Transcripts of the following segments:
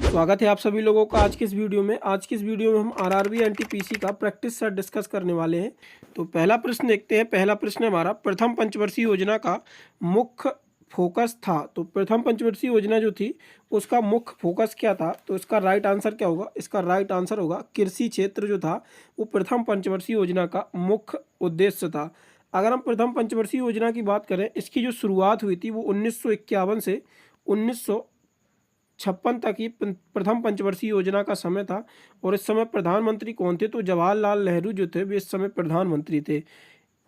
स्वागत है आप सभी लोगों का आज की इस वीडियो में। हम आरआरबी एनटीपीसी का प्रैक्टिस सेट डिस्कस करने वाले हैं। तो पहला प्रश्न देखते हैं। पहला प्रश्न है हमारा, प्रथम पंचवर्षीय योजना का मुख्य फोकस था। तो प्रथम पंचवर्षीय योजना जो थी उसका मुख्य फोकस क्या था? तो इसका राइट आंसर क्या होगा? इसका राइट आंसर होगा कृषि क्षेत्र जो था वो प्रथम पंचवर्षीय योजना का मुख्य उद्देश्य था। अगर हम प्रथम पंचवर्षीय योजना की बात करें, इसकी जो शुरुआत हुई थी वो 1951 से 1956 तक ही प्रथम पंचवर्षीय योजना का समय था। और इस समय प्रधानमंत्री कौन थे? तो जवाहरलाल नेहरू जो थे वे इस समय प्रधानमंत्री थे।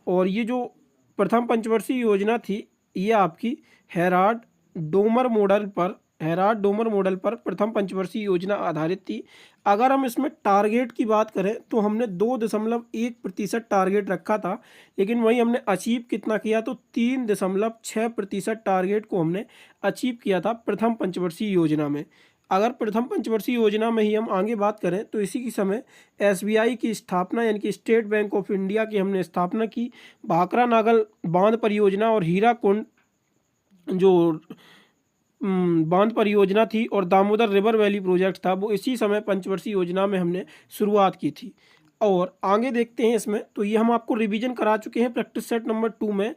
और ये जो प्रथम पंचवर्षीय योजना थी ये आपकी हैराड डोमर मॉडल पर प्रथम पंचवर्षीय योजना आधारित थी। अगर हम इसमें टारगेट की बात करें तो हमने 2.1% टारगेट रखा था, लेकिन वही हमने अचीव कितना किया? तो 3.6% टारगेट को हमने अचीव किया था प्रथम पंचवर्षीय योजना में। अगर प्रथम पंचवर्षीय योजना में ही हम आगे बात करें तो इसी के समय एसबीआई की स्थापना यानी कि स्टेट बैंक ऑफ इंडिया की हमने स्थापना की। भाखरा नागल बांध परियोजना और हीराकुंड जो बांध परियोजना थी और दामोदर रिवर वैली प्रोजेक्ट था वो इसी समय पंचवर्षीय योजना में हमने शुरुआत की थी। और आगे देखते हैं इसमें, तो ये हम आपको रिवीजन करा चुके हैं प्रैक्टिस सेट नंबर 2 में।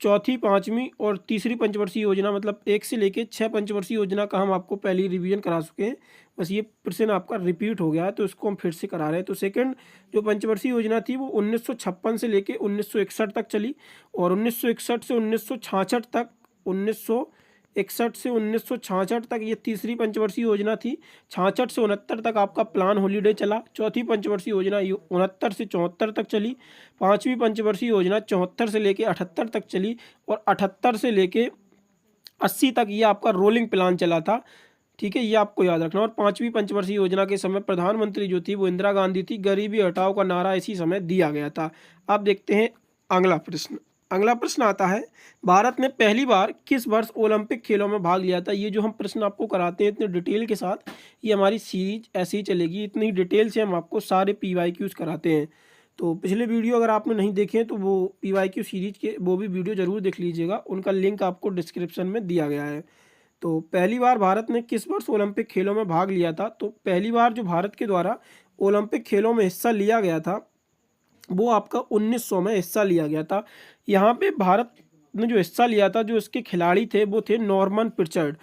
चौथी, पाँचवीं और तीसरी पंचवर्षीय योजना मतलब 1 से लेके 6 पंचवर्षीय योजना का हम आपको पहले रिवीजन करा चुके हैं। बस ये प्रश्न आपका रिपीट हो गया है तो इसको हम फिर से करा रहे हैं। तो सेकंड जो पंचवर्षीय योजना थी वो 1956 से लेके 1961 तक चली और 1961 से 1966 तक 1961 से 1966 तक ये तीसरी पंचवर्षीय योजना थी। 66 से 69 तक आपका प्लान हॉलीडे चला। चौथी पंचवर्षीय योजना 69 से 74 तक चली। पांचवी पंचवर्षीय योजना 74 से लेके 78 तक चली और 78 से लेके 80 तक ये आपका रोलिंग प्लान चला था। ठीक है, ये आपको याद रखना। और पांचवी पंचवर्षीय योजना के समय प्रधानमंत्री जो थी वो इंदिरा गांधी थी। गरीबी हटाओ का नारा इसी समय दिया गया था। अब देखते हैं अगला प्रश्न। अगला प्रश्न आता है, भारत ने पहली बार किस वर्ष ओलंपिक खेलों में भाग लिया था? ये जो हम प्रश्न आपको कराते हैं इतने डिटेल के साथ, ये हमारी सीरीज ऐसे ही चलेगी। इतनी डिटेल से हम आपको सारे PYQs कराते हैं। तो पिछले वीडियो अगर आपने नहीं देखे तो वो PYQ सीरीज के वो भी वीडियो जरूर देख लीजिएगा, उनका लिंक आपको डिस्क्रिप्शन में दिया गया है। तो पहली बार भारत ने किस वर्ष ओलंपिक खेलों में भाग लिया था? तो पहली बार जो भारत के द्वारा ओलंपिक खेलों में हिस्सा लिया गया था वो आपका 1900 में हिस्सा लिया गया था। यहाँ पे भारत ने जो हिस्सा लिया था, जो इसके खिलाड़ी थे वो थे नॉर्मन पिर्चर्ड।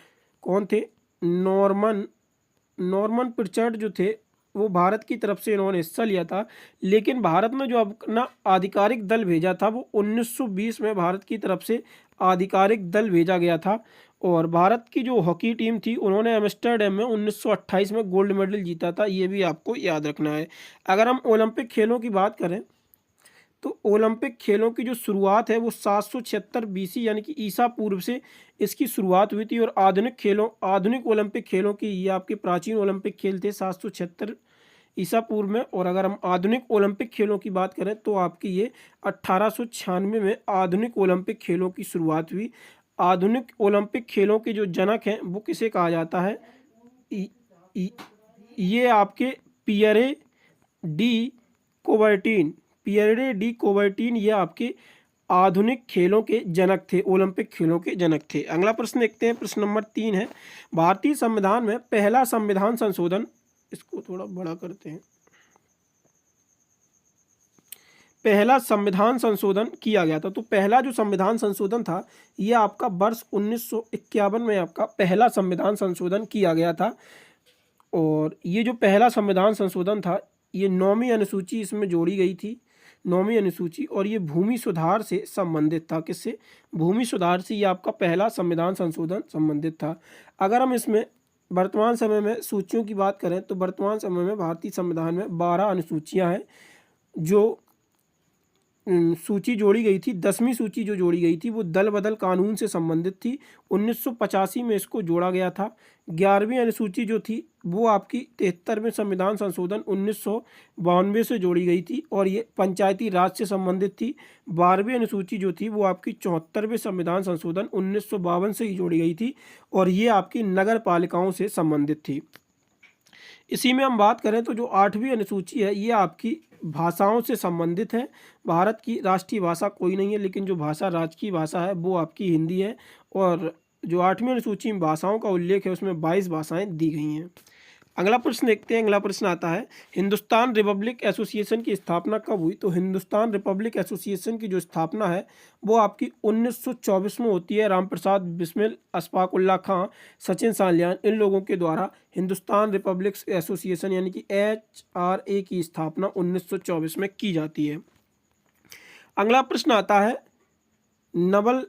कौन थे? नॉर्मन पिर्चर्ड जो थे वो भारत की तरफ से इन्होंने हिस्सा लिया था। लेकिन भारत में जो अपना आधिकारिक दल भेजा था वो 1920 में भारत की तरफ से आधिकारिक दल भेजा गया था। और भारत की जो हॉकी टीम थी उन्होंने एम्स्टर्डम में 1928 में गोल्ड मेडल जीता था। ये भी आपको याद रखना है। अगर हम ओलंपिक खेलों की बात करें तो ओलंपिक खेलों की जो शुरुआत है वो 776 BC यानी कि ईसा पूर्व से इसकी शुरुआत हुई थी। और आधुनिक ओलंपिक खेलों की, ये आपके प्राचीन ओलंपिक खेल थे 776 ईसा पूर्व में। और अगर हम आधुनिक ओलंपिक खेलों की बात करें तो आपकी ये 1896 में आधुनिक ओलंपिक खेलों की शुरुआत हुई। आधुनिक ओलंपिक खेलों के जो जनक हैं वो किसे कहा जाता है? ये आपके पियरे डी कोबर्टिन ये आपके आधुनिक खेलों के जनक थे, ओलंपिक खेलों के जनक थे। अगला प्रश्न देखते हैं। प्रश्न नंबर 3 है, भारतीय संविधान में पहला संविधान संशोधन, इसको थोड़ा बड़ा करते हैं, पहला संविधान संशोधन किया गया था। तो पहला जो संविधान संशोधन था ये आपका वर्ष 1951 में आपका पहला संविधान संशोधन किया गया था। और ये जो पहला संविधान संशोधन था ये 9वीं अनुसूची इसमें जोड़ी गई थी, 9वीं अनुसूची। और ये भूमि सुधार से संबंधित था। किससे? भूमि सुधार से ये आपका पहला संविधान संशोधन संबंधित था। अगर हम इसमें वर्तमान समय में सूचियों की बात करें तो वर्तमान समय में भारतीय संविधान में 12 अनुसूचियां हैं। जो सूची जोड़ी गई थी, 10वीं सूची जो जोड़ी गई थी वो दल बदल कानून से संबंधित थी। 1985 में इसको जोड़ा गया था। 11वीं अनुसूची जो थी वो आपकी 73वें संविधान संशोधन 1992 से जोड़ी गई थी और ये पंचायती राज से संबंधित थी। 12वीं अनुसूची जो थी वो आपकी 74वें संविधान संशोधन 1952 से ही जोड़ी गई थी और ये आपकी नगर पालिकाओं से संबंधित थी। इसी में हम बात करें तो जो 8वीं अनुसूची है ये आपकी भाषाओं से संबंधित है। भारत की राष्ट्रीय भाषा कोई नहीं है, लेकिन जो भाषा राजकीय भाषा है वो आपकी हिंदी है। और जो 8वीं अनुसूची में भाषाओं का उल्लेख है उसमें 22 भाषाएं दी गई हैं। अगला प्रश्न देखते हैं। अगला प्रश्न आता है, हिंदुस्तान रिपब्लिक एसोसिएशन की स्थापना कब हुई? तो हिंदुस्तान रिपब्लिक एसोसिएशन की जो स्थापना है वो आपकी 1924 में होती है। रामप्रसाद बिस्मिल, अशफाक उल्लाह खां, सचिन सालियान, इन लोगों के द्वारा हिंदुस्तान रिपब्लिक एसोसिएशन यानी कि HRA की स्थापना 1924 में की जाती है। अगला प्रश्न आता है, नवल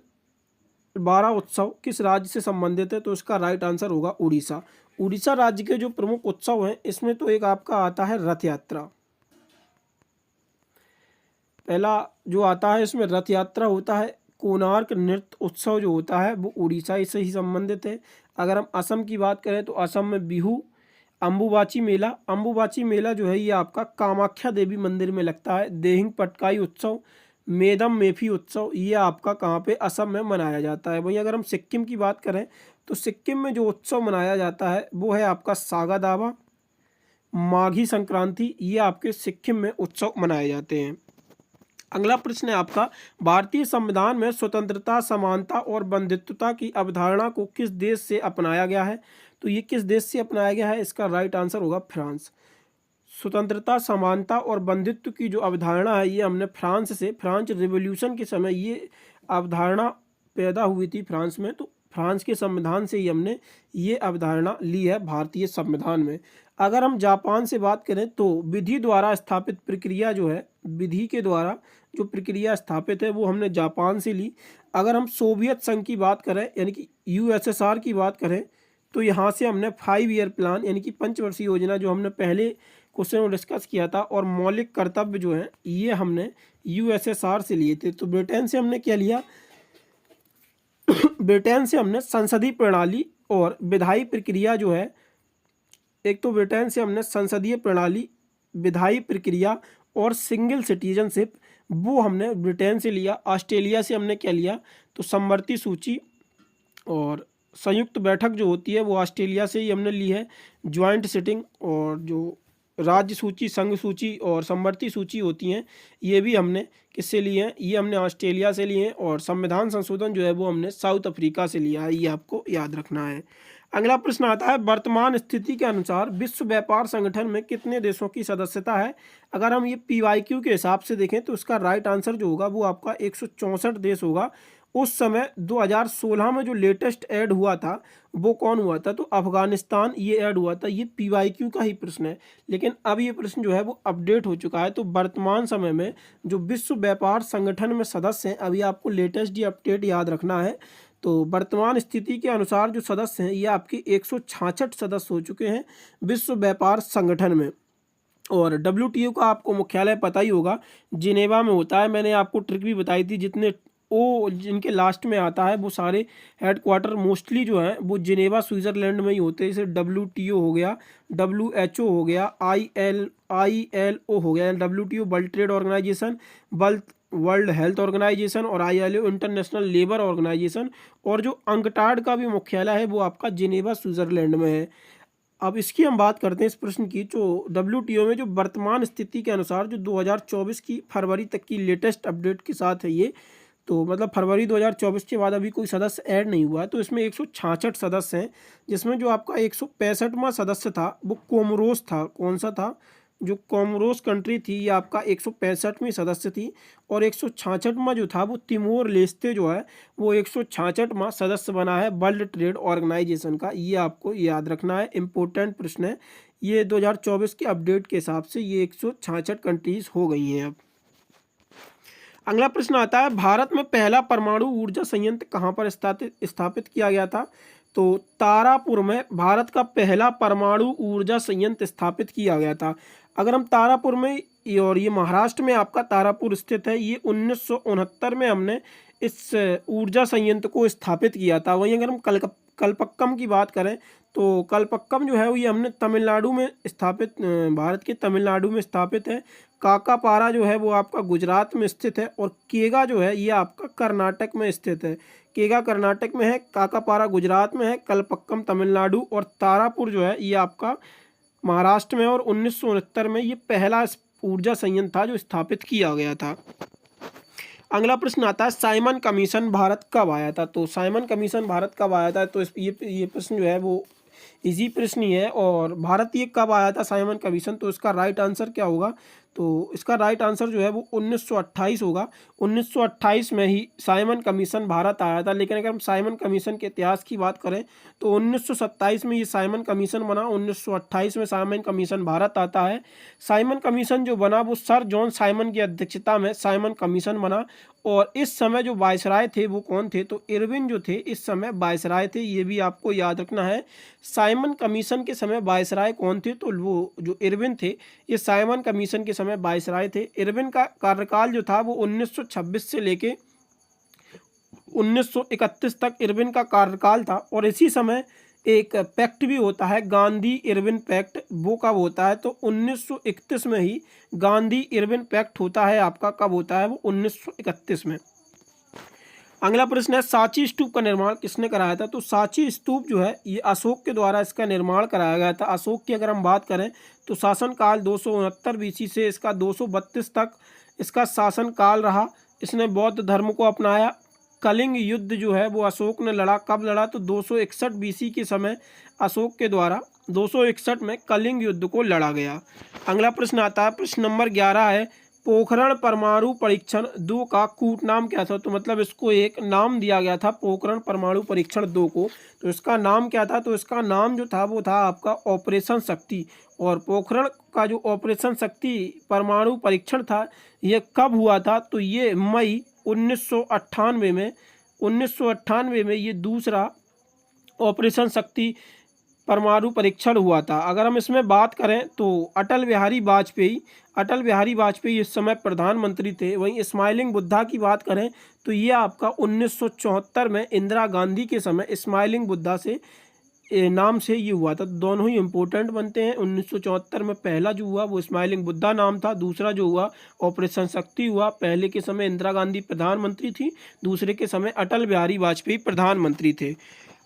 12 उत्सव किस राज्य से संबंधित है? तो इसका राइट आंसर होगा उड़ीसा। उड़ीसा राज्य के जो प्रमुख उत्सव हैं इसमें तो एक आपका आता है रथ यात्रा। पहला जो आता है इसमें रथ यात्रा होता है। कोणार्क नृत्य उत्सव जो होता है वो उड़ीसा से ही संबंधित है। अगर हम असम की बात करें तो असम में बिहू। अम्बुबाची मेला, अम्बुबाची मेला जो है ये आपका कामाख्या देवी मंदिर में लगता है। देहिंग पटकाई उत्सव, मेदम मेफी उत्सव, ये आपका कहाँ पे? असम में मनाया जाता है। वहीं अगर हम सिक्किम की बात करें तो सिक्किम में जो उत्सव मनाया जाता है वो है आपका सागा दावा, माघी संक्रांति, ये आपके सिक्किम में उत्सव मनाए जाते हैं। अगला प्रश्न है आपका, भारतीय संविधान में स्वतंत्रता, समानता और बंधुत्वता की अवधारणा को किस देश से अपनाया गया है? तो ये किस देश से अपनाया गया है? इसका राइट आंसर होगा फ्रांस। स्वतंत्रता, समानता और बंधुत्व की जो अवधारणा है ये हमने फ्रांस से, फ्रांस रिवॉल्यूशन के समय ये अवधारणा पैदा हुई थी फ्रांस में, तो फ्रांस के संविधान से ही हमने ये अवधारणा ली है भारतीय संविधान में। अगर हम जापान से बात करें तो विधि द्वारा स्थापित प्रक्रिया जो है, विधि के द्वारा जो प्रक्रिया स्थापित है वो हमने जापान से ली। अगर हम सोवियत संघ की बात करें यानी कि USSR की बात करें तो यहाँ से हमने 5 ईयर प्लान यानी कि पंचवर्षीय योजना जो हमने पहले क्वेश्चन में डिस्कस किया था, और मौलिक कर्तव्य जो हैं ये हमने USSR से लिए थे। तो ब्रिटेन से हमने क्या लिया? ब्रिटेन से हमने संसदीय प्रणाली और विधायी प्रक्रिया जो है, एक तो ब्रिटेन से हमने संसदीय प्रणाली, विधायी प्रक्रिया और सिंगल सिटीजनशिप, वो हमने ब्रिटेन से लिया। ऑस्ट्रेलिया से हमने क्या लिया? तो समवर्ती सूची और संयुक्त बैठक जो होती है वो ऑस्ट्रेलिया से ही हमने ली है। ज्वाइंट सिटिंग और जो राज्य सूची, संघ सूची और समवर्ती सूची होती हैं ये भी हमने किससे लिए हैं? ये हमने ऑस्ट्रेलिया से लिए हैं। और संविधान संशोधन जो है वो हमने साउथ अफ्रीका से लिया है, ये आपको याद रखना है। अगला प्रश्न आता है, वर्तमान स्थिति के अनुसार विश्व व्यापार संगठन में कितने देशों की सदस्यता है? अगर हम ये PYQ के हिसाब से देखें तो इसका राइट आंसर जो होगा वो आपका 164 देश होगा। उस समय 2016 में जो लेटेस्ट ऐड हुआ था वो कौन हुआ था? तो अफगानिस्तान ये ऐड हुआ था। ये PYQ का ही प्रश्न है, लेकिन अब ये प्रश्न जो है वो अपडेट हो चुका है। तो वर्तमान समय में जो विश्व व्यापार संगठन में सदस्य हैं, अभी आपको लेटेस्ट ये अपडेट याद रखना है। तो वर्तमान स्थिति के अनुसार जो सदस्य हैं ये आपके 166 सदस्य हो चुके हैं विश्व व्यापार संगठन में। और WTO का आपको मुख्यालय पता ही होगा, जिनेवा में होता है। मैंने आपको ट्रिक भी बताई थी, जितने जिनके लास्ट में आता है वो सारे हेडक्वार्टर मोस्टली जो हैं वो जिनेवा स्विट्ज़रलैंड में ही होते हैं। जैसे WTO हो गया, WHO हो गया, ILO हो गया, WTO world trade organization, world health organization, और ILO इंटरनेशनल लेबर ऑर्गेनाइजेशन। और जो अंकटाड का भी मुख्यालय है वो आपका जिनेवा स्विट्ज़रलैंड में है। अब इसकी हम बात करते हैं इस प्रश्न की, जो WTO में जो वर्तमान स्थिति के अनुसार जो 2024 की फरवरी तक की लेटेस्ट अपडेट के साथ है ये, तो मतलब फरवरी 2024 के बाद अभी कोई सदस्य ऐड नहीं हुआ है। तो इसमें 166 सदस्य हैं, जिसमें जो आपका 165वां सदस्य था वो कोमोरोस था। कौन सा था? जो कोमोरोस कंट्री थी ये आपका 165वीं सदस्य थी। और 166वां जो था वो तिमोर लेस्ते जो है वो 166वां सदस्य बना है वर्ल्ड ट्रेड ऑर्गेनाइजेशन का। ये आपको याद रखना है, इम्पोर्टेंट प्रश्न है ये। 2024 के अपडेट के हिसाब से ये 166 कंट्रीज हो गई हैं अब। अगला प्रश्न आता है, भारत में पहला परमाणु ऊर्जा संयंत्र कहाँ पर स्थापित किया गया था? तो तारापुर में भारत का पहला परमाणु ऊर्जा संयंत्र स्थापित किया गया था। अगर हम तारापुर में, और ये महाराष्ट्र में आपका तारापुर स्थित है, ये 1969 में हमने इस ऊर्जा संयंत्र को स्थापित किया था। वहीं अगर हम कलपक्कम की बात करें तो कलपक्कम जो है वो ये हमने तमिलनाडु में स्थापित, भारत के तमिलनाडु में स्थापित है। काकापारा जो है वो आपका गुजरात में स्थित है। और केगा जो है ये आपका कर्नाटक में स्थित है। केगा कर्नाटक में है, काकापारा गुजरात में है, कलपक्कम तमिलनाडु, और तारापुर जो है ये आपका महाराष्ट्र में। और 1969 में ये पहला ऊर्जा संयंत्र था जो स्थापित किया गया था। अगला प्रश्न आता है, साइमन कमीशन भारत कब आया था? तो साइमन कमीशन भारत कब आया था? तो ये प्रश्न जो है वो इजी प्रश्न ही है। और भारत ये कब आया था साइमन कमीशन, तो इसका राइट आंसर क्या होगा, तो इसका राइट आंसर जो है वो 1928 होगा। 1928 में ही साइमन कमीशन भारत आया था। लेकिन अगर हम साइमन कमीशन के इतिहास की बात करें तो 1927 में ये साइमन कमीशन बना, 1928 में साइमन कमीशन भारत आता है। साइमन कमीशन जो बना वो सर जॉन साइमन की अध्यक्षता में साइमन कमीशन बना। और इस समय जो वायसराय थे वो कौन थे, तो इरविन जो थे इस समय वायसराय थे, ये भी आपको याद रखना है। साइमन कमीशन के समय वायसराय कौन थे, तो वो जो इरविन थे ये साइमन कमीशन के समय वायसराय थे। इरविन का कार्यकाल जो था वो 1926 से लेके 1931 तक इरविन का कार्यकाल था। और इसी समय एक पैक्ट भी होता है, गांधी इरविन पैक्ट, वो कब होता है, तो 1931 में ही गांधी इरविन पैक्ट होता है आपका। कब होता है, वो 1931 में। अगला प्रश्न है साची स्तूप का निर्माण किसने कराया था, तो साची स्तूप जो है ये अशोक के द्वारा इसका निर्माण कराया गया था। अशोक की अगर हम बात करें तो शासनकाल 269 बीसी से इसका 232 तक इसका शासनकाल रहा। इसने बौद्ध धर्म को अपनाया। कलिंग युद्ध जो है वो अशोक ने लड़ा, कब लड़ा, तो 261 बीसी के समय अशोक के द्वारा 261 में कलिंग युद्ध को लड़ा गया। अगला प्रश्न आता है, प्रश्न नंबर 11 है, पोखरण परमाणु परीक्षण 2 का कूट नाम क्या था, तो मतलब इसको एक नाम दिया गया था पोखरण परमाणु परीक्षण 2 को, तो इसका नाम क्या था, तो इसका नाम जो था वो था आपका ऑपरेशन शक्ति। और पोखरण का जो ऑपरेशन शक्ति परमाणु परीक्षण था ये कब हुआ था, तो ये मई 1998 में ये दूसरा ऑपरेशन शक्ति परमाणु परीक्षण हुआ था। अगर हम इसमें बात करें तो अटल बिहारी वाजपेयी इस समय प्रधानमंत्री थे। वहीं स्माइलिंग बुद्धा की बात करें तो ये आपका 1974 में इंदिरा गांधी के समय स्माइलिंग बुद्धा से नाम से ये हुआ था। दोनों ही इम्पोर्टेंट बनते हैं। 1974 में पहला जो हुआ वो स्माइलिंग बुद्धा नाम था, दूसरा जो हुआ ऑपरेशन शक्ति हुआ। पहले के समय इंदिरा गांधी प्रधानमंत्री थी, दूसरे के समय अटल बिहारी वाजपेयी प्रधानमंत्री थे।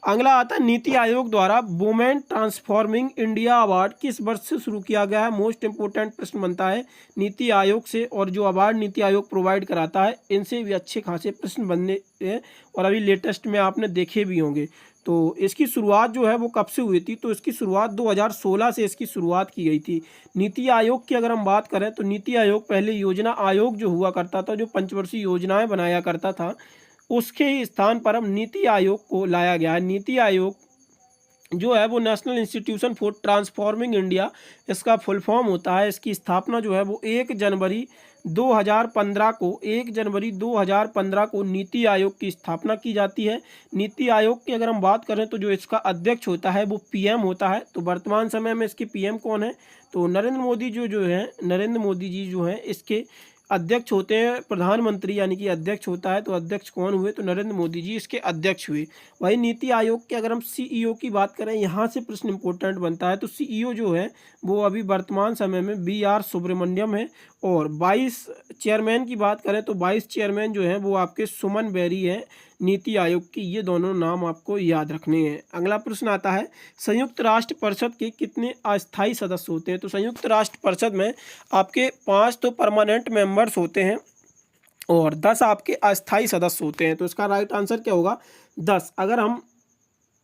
अगला आता है नीति आयोग द्वारा वुमेन ट्रांसफॉर्मिंग इंडिया अवार्ड किस वर्ष से शुरू किया गया है। मोस्ट इंपोर्टेंट प्रश्न बनता है नीति आयोग से, और जो अवार्ड नीति आयोग प्रोवाइड कराता है इनसे भी अच्छे खासे प्रश्न बनने हैं और अभी लेटेस्ट में आपने देखे भी होंगे। तो इसकी शुरुआत जो है वो कब से हुई थी, तो इसकी शुरुआत 2016 से इसकी शुरुआत की गई थी। नीति आयोग की अगर हम बात करें तो नीति आयोग पहले योजना आयोग जो हुआ करता था, जो पंचवर्षीय योजनाएं बनाया करता था, उसके ही स्थान पर अब नीति आयोग को लाया गया है। नीति आयोग जो है वो national institution for transforming India इसका फुल फॉर्म होता है। इसकी स्थापना जो है वो 1 जनवरी 2015 को नीति आयोग की स्थापना की जाती है। नीति आयोग की अगर हम बात करें तो जो इसका अध्यक्ष होता है वो पीएम होता है। तो वर्तमान समय में इसके पीएम कौन है, तो नरेंद्र मोदी नरेंद्र मोदी जी जो हैं इसके अध्यक्ष होते हैं। प्रधानमंत्री यानी कि अध्यक्ष होता है, तो अध्यक्ष कौन हुए, तो नरेंद्र मोदी जी इसके अध्यक्ष हुए। वही नीति आयोग के अगर हम सीईओ की बात करें, यहाँ से प्रश्न इंपॉर्टेंट बनता है। तो सीईओ जो है वो अभी वर्तमान समय में BR सुब्रमण्यम है। और 22 चेयरमैन की बात करें तो 22 चेयरमैन जो हैं वो आपके सुमन बेरी हैं नीति आयोग की। ये दोनों नाम आपको याद रखने हैं। अगला प्रश्न आता है संयुक्त राष्ट्र परिषद के कितने अस्थायी सदस्य होते हैं। तो संयुक्त राष्ट्र परिषद में आपके 5 तो परमानेंट मेंबर्स होते हैं और 10 आपके अस्थायी सदस्य होते हैं। तो इसका राइट आंसर क्या होगा, 10। अगर हम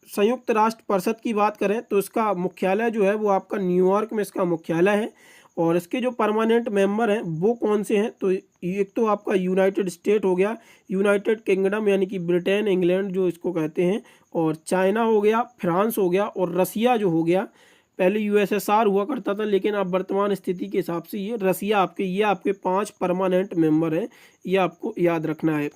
संयुक्त राष्ट्र परिषद की बात करें तो इसका मुख्यालय जो है वो आपका न्यूयॉर्क में इसका मुख्यालय है। और इसके जो परमानेंट मेंबर हैं वो कौन से हैं, तो एक तो आपका यूनाइटेड स्टेट हो गया, यूनाइटेड किंगडम यानी कि ब्रिटेन इंग्लैंड जो इसको कहते हैं, और चाइना हो गया, फ्रांस हो गया, और रसिया जो हो गया। पहले USSR हुआ करता था लेकिन अब वर्तमान स्थिति के हिसाब से ये रसिया ये आपके 5 परमानेंट मेंबर हैं, ये आपको याद रखना है।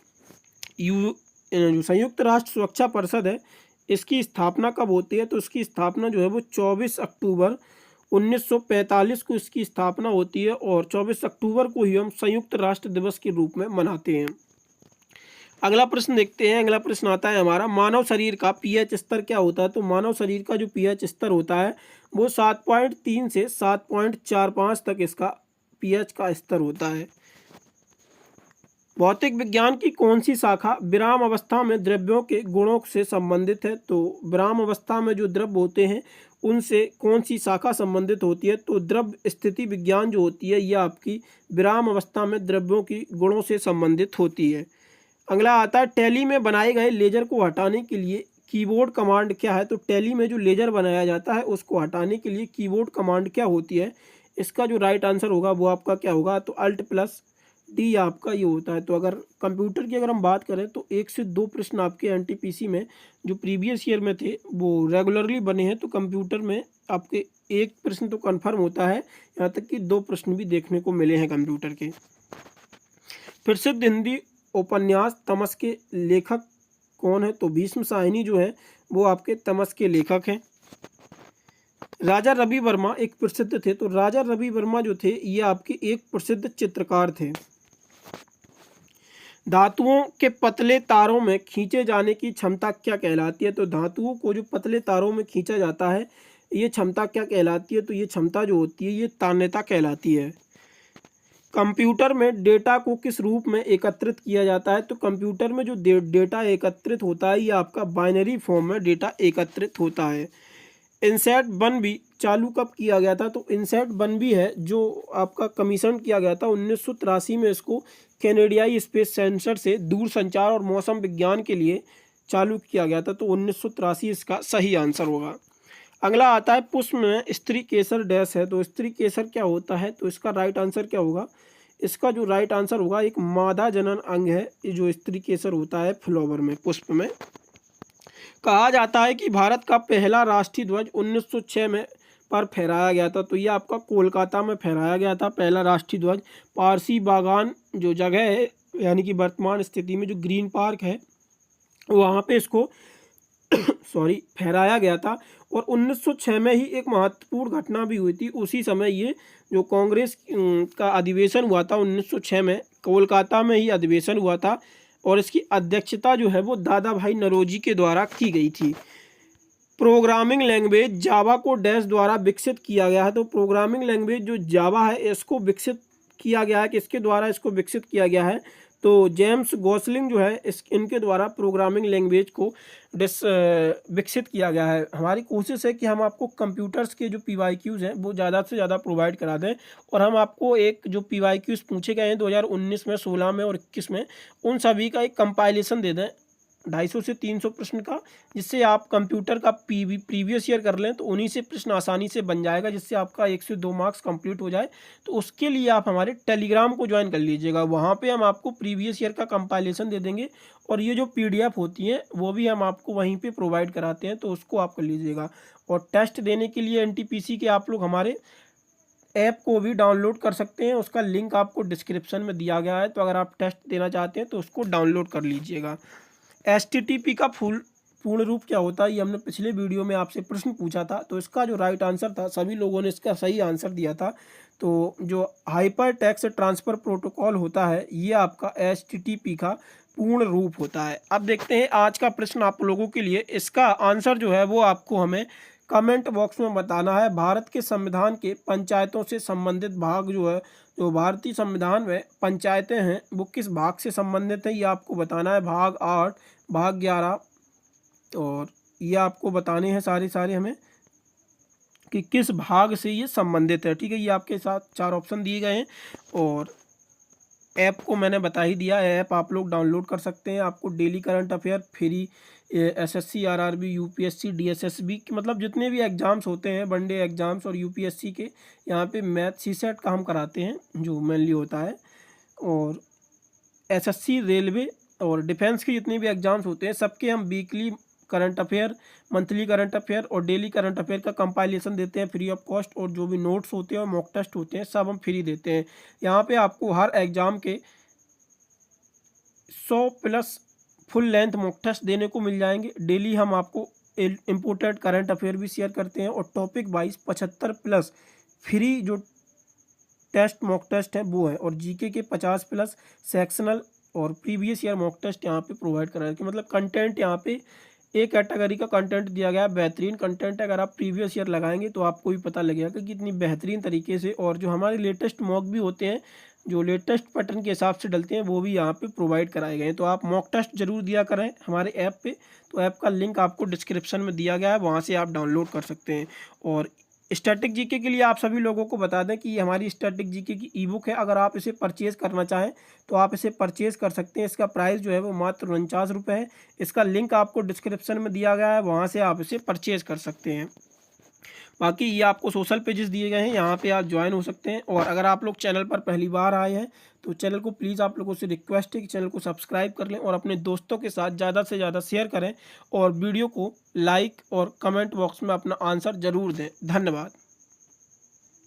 जो संयुक्त राष्ट्र सुरक्षा परिषद है इसकी स्थापना कब होती है, तो इसकी स्थापना जो है वो 24 अक्टूबर 1945 को इसकी स्थापना होती है। और 24 अक्टूबर को ही हम संयुक्त राष्ट्र दिवस के रूप में मनाते हैं। अगला प्रश्न देखते हैं। अगला प्रश्न आता है हमारा मानव शरीर का pH स्तर क्या होता है। तो मानव शरीर का जो pH स्तर होता है वो 7.3 से 7.45 तक इसका pH का स्तर होता है। भौतिक विज्ञान की कौन सी शाखा विराम अवस्था में द्रव्यों के गुणों से संबंधित है। तो विराम अवस्था में जो द्रव्य होते हैं उनसे कौन सी शाखा संबंधित होती है, तो द्रव्य स्थिति विज्ञान जो होती है यह आपकी विराम अवस्था में द्रव्यों की गुणों से संबंधित होती है। अगला आता है टैली में बनाए गए लेजर को हटाने के लिए कीबोर्ड कमांड क्या है? तो टैली में जो लेजर बनाया जाता है उसको हटाने के लिए कीबोर्ड कमांड क्या होती है? इसका जो राइट आंसर होगा वो आपका क्या होगा? तो अल्ट प्लस डी आपका ये होता है। तो अगर कंप्यूटर की अगर हम बात करें तो 1 से 2 प्रश्न आपके एनटीपीसी में जो प्रीवियस ईयर में थे वो रेगुलरली बने हैं। तो कंप्यूटर में आपके 1 प्रश्न तो कन्फर्म होता है, यहाँ तक कि 2 प्रश्न भी देखने को मिले हैं कंप्यूटर के। प्रसिद्ध हिंदी उपन्यास तमस के लेखक कौन है? तो भीष्म साहनी जो है वो आपके तमस के लेखक हैं। राजा रवि वर्मा एक प्रसिद्ध थे। तो राजा रवि वर्मा जो थे ये आपके एक प्रसिद्ध चित्रकार थे। धातुओं के पतले तारों में खींचे जाने की क्षमता क्या कहलाती है? तो धातुओं को जो पतले तारों में खींचा जाता है ये क्षमता क्या कहलाती है? तो ये क्षमता जो होती है ये तान्यता कहलाती है। कंप्यूटर में डेटा को किस रूप में एकत्रित किया जाता है? तो कंप्यूटर में जो डेटा एकत्रित होता है ये आपका बाइनरी फॉर्म में डेटा एकत्रित होता है। इनसेट 1B चालू कब किया गया था? तो इनसेट 1B है जो आपका कमीशन किया गया था 1983 में। इसको कैनेडियाई स्पेस सेंटर से दूरसंचार और मौसम विज्ञान के लिए चालू किया गया था। तो 1983 इसका सही आंसर होगा। अगला आता है पुष्प में स्त्री केसर डैश है। तो स्त्री केसर क्या होता है? तो इसका राइट आंसर क्या होगा? इसका जो राइट आंसर होगा एक मादा जनन अंग है ये जो स्त्री केसर होता है फ्लावर में, पुष्प में। कहा जाता है कि भारत का पहला राष्ट्रीय ध्वज 1906 में पर फहराया गया था। तो ये आपका कोलकाता में फहराया गया था पहला राष्ट्रीय ध्वज। पारसी बागान जो जगह है यानी कि वर्तमान स्थिति में जो ग्रीन पार्क है वहाँ पे इसको फहराया गया था। और 1906 में ही एक महत्वपूर्ण घटना भी हुई थी। उसी समय ये जो कांग्रेस का अधिवेशन हुआ था 1906 में, कोलकाता में ही अधिवेशन हुआ था और इसकी अध्यक्षता जो है वो दादा भाई नौरोजी के द्वारा की गई थी। प्रोग्रामिंग लैंग्वेज जावा को डैश द्वारा विकसित किया गया है। तो प्रोग्रामिंग लैंग्वेज जो जावा है इसको विकसित किया गया है, किसके द्वारा इसको विकसित किया गया है? तो जेम्स गॉसलिंग जो है इनके द्वारा प्रोग्रामिंग लैंग्वेज को विकसित किया गया है। हमारी कोशिश है कि हम आपको कंप्यूटर्स के जो PYQs हैं वो ज़्यादा से ज़्यादा प्रोवाइड करा दें और हम आपको एक जो PYQs पूछे गए हैं 2019 में, 16 में और 21 में, उन सभी का एक कंपाइलेशन दे दें 250 से 300 प्रश्न का, जिससे आप कंप्यूटर का प्रीवियस ईयर कर लें तो उन्हीं से प्रश्न आसानी से बन जाएगा, जिससे आपका 1 से 2 मार्क्स कंप्लीट हो जाए। तो उसके लिए आप हमारे टेलीग्राम को ज्वाइन कर लीजिएगा। वहाँ पे हम आपको प्रीवियस ईयर का कंपाइलेशन दे देंगे और ये जो PDF होती हैं वो भी हम आपको वहीं पे प्रोवाइड कराते हैं, तो उसको आप कर लीजिएगा। और टेस्ट देने के लिए NTPC के आप लोग हमारे ऐप को भी डाउनलोड कर सकते हैं। उसका लिंक आपको डिस्क्रिप्शन में दिया गया है। तो अगर आप टेस्ट देना चाहते हैं तो उसको डाउनलोड कर लीजिएगा। HTTP का पूर्ण रूप क्या होता है? ये हमने पिछले वीडियो में आपसे प्रश्न पूछा था। तो इसका जो राइट आंसर था सभी लोगों ने इसका सही आंसर दिया था। तो जो हाइपर टेक्स्ट ट्रांसफ़र प्रोटोकॉल होता है ये आपका HTTP का पूर्ण रूप होता है। अब देखते हैं आज का प्रश्न आप लोगों के लिए। इसका आंसर जो है वो आपको हमें कमेंट बॉक्स में बताना है। भारत के संविधान के पंचायतों से संबंधित भाग जो है, जो भारतीय संविधान में पंचायतें हैं वो किस भाग से संबंधित है ये आपको बताना है। भाग 8, भाग 11 और ये आपको बताने हैं सारे हमें कि किस भाग से ये संबंधित है। ठीक है, ये आपके साथ 4 ऑप्शन दिए गए हैं और ऐप को मैंने बता ही दिया है। ऐप आप लोग डाउनलोड कर सकते हैं। आपको daily current affair free, SSC, RRB, UPSC, DSSB के मतलब जितने भी एग्ज़ाम्स होते हैं, वनडे एग्ज़ाम्स और UPSC के, यहाँ पे मैथ CSET का हम कराते हैं जो मेनली होता है। और SSC, रेलवे और डिफेंस के जितने भी एग्ज़ाम्स होते हैं सबके हम weekly current affair, monthly current affair और डेली करंट अफेयर का कंपाइलेशन देते हैं फ्री ऑफ कॉस्ट। और जो भी नोट्स होते हैं और मॉक टेस्ट होते हैं सब हम फ्री देते हैं। यहाँ पे आपको हर एग्ज़ाम के 100+ फुल लेंथ मॉक टेस्ट देने को मिल जाएंगे। डेली हम आपको इम्पोर्टेड करंट अफेयर भी शेयर करते हैं और टॉपिक वाइज 75+ फ्री जो टेस्ट मॉक टेस्ट है वो है। और GK के 50+ सेक्शनल और प्रीवियस ईयर मॉक टेस्ट यहाँ पे प्रोवाइड करा है। कि मतलब कंटेंट यहाँ पे एक कैटेगरी का कंटेंट दिया गया है, बेहतरीन कंटेंट है। अगर आप प्रीवियस ईयर लगाएंगे तो आपको भी पता लगेगा कि कितनी बेहतरीन तरीके से, और जो हमारे लेटेस्ट मॉक भी होते हैं जो लेटेस्ट पैटर्न के हिसाब से डलते हैं वो भी यहाँ पे प्रोवाइड कराए गए हैं। तो आप मॉक टेस्ट जरूर दिया करें हमारे ऐप पे। तो ऐप का लिंक आपको डिस्क्रिप्शन में दिया गया है, वहाँ से आप डाउनलोड कर सकते हैं। और स्टैटिक जीके के लिए आप सभी लोगों को बता दें कि ये हमारी स्टैटिक जीके की ई बुक है। अगर आप इसे परचेज़ करना चाहें तो आप इसे परचेज़ कर सकते हैं। इसका प्राइस जो है वो मात्र 49 रुपये है। इसका लिंक आपको डिस्क्रिप्शन में दिया गया है, वहाँ से आप इसे परचेज़ कर सकते हैं। बाकी ये आपको सोशल पेजेस दिए गए हैं, यहाँ पे आप ज्वाइन हो सकते हैं। और अगर आप लोग चैनल पर पहली बार आए हैं तो चैनल को प्लीज़ आप लोगों से रिक्वेस्ट है कि चैनल को सब्सक्राइब कर लें और अपने दोस्तों के साथ ज़्यादा से ज़्यादा शेयर करें और वीडियो को लाइक और कमेंट बॉक्स में अपना आंसर ज़रूर दें। धन्यवाद।